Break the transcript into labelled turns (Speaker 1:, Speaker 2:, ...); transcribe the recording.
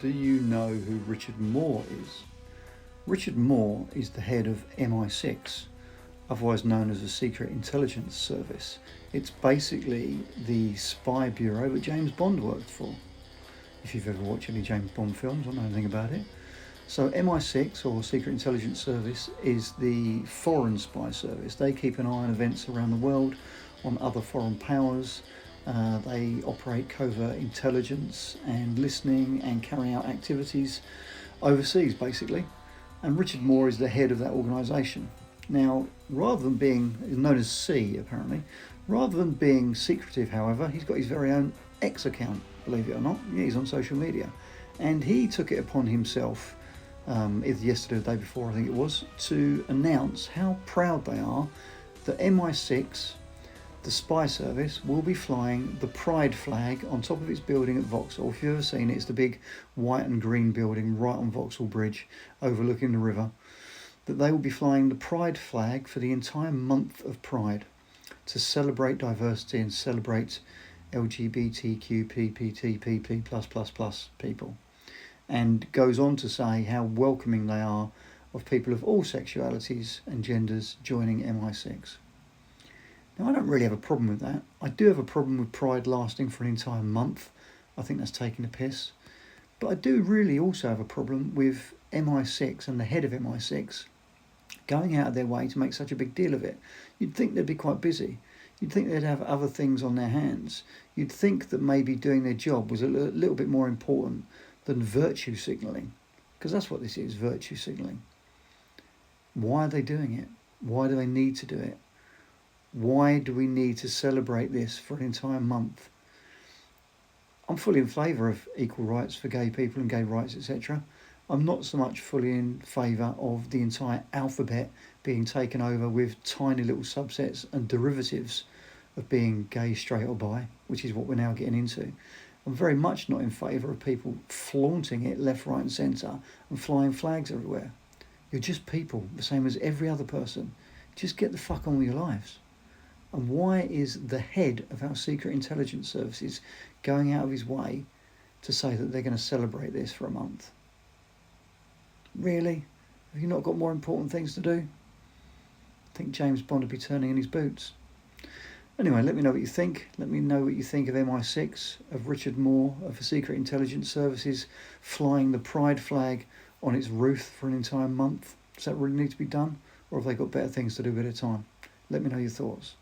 Speaker 1: Do you know who Richard Moore is? Richard Moore is the head of MI6, otherwise known as the Secret Intelligence Service. It's basically the spy bureau that James Bond worked for. If you've ever watched any James Bond films or know anything about it. So MI6, or Secret Intelligence Service, is the foreign spy service. They keep an eye on events around the world, on other foreign powers. They operate covert intelligence and listening and carry out activities overseas, basically. And Richard Moore is the head of that organisation. Now, rather than being known as C, apparently, rather than being secretive, however, he's got his very own X account, believe it or not. Yeah, he's on social media. And he took it upon himself, either yesterday or the day before, I think it was, to announce how proud they are that MI6, the spy service, will be flying the Pride flag on top of its building at Vauxhall. If you've ever seen it, it's the big white and green building right on Vauxhall Bridge overlooking the river. That they will be flying the Pride flag for the entire month of Pride to celebrate diversity and celebrate LGBTQPPTPP++ people. And goes on to say how welcoming they are of people of all sexualities and genders joining MI6. Now, I don't really have a problem with that. I do have a problem with Pride lasting for an entire month. I think that's taking a piss. But I do really also have a problem with MI6 and the head of MI6 going out of their way to make such a big deal of it. You'd think they'd be quite busy. You'd think they'd have other things on their hands. You'd think that maybe doing their job was a little bit more important than virtue signalling. Because that's what this is, virtue signalling. Why are they doing it? Why do they need to do it? Why do we need to celebrate this for an entire month? I'm fully in favour of equal rights for gay people and gay rights, etc. I'm not so much fully in favour of the entire alphabet being taken over with tiny little subsets and derivatives of being gay, straight or bi, which is what we're now getting into. I'm very much not in favour of people flaunting it left, right and centre and flying flags everywhere. You're just people, the same as every other person. Just get the fuck on with your lives. And why is the head of our secret intelligence services going out of his way to say that they're going to celebrate this for a month? Really? Have you not got more important things to do? I think James Bond would be turning in his boots. Anyway, let me know what you think. Let me know what you think of MI6, of Richard Moore, of the Secret Intelligence Services flying the Pride flag on its roof for an entire month. Does that really need to be done? Or have they got better things to do with their time? Let me know your thoughts.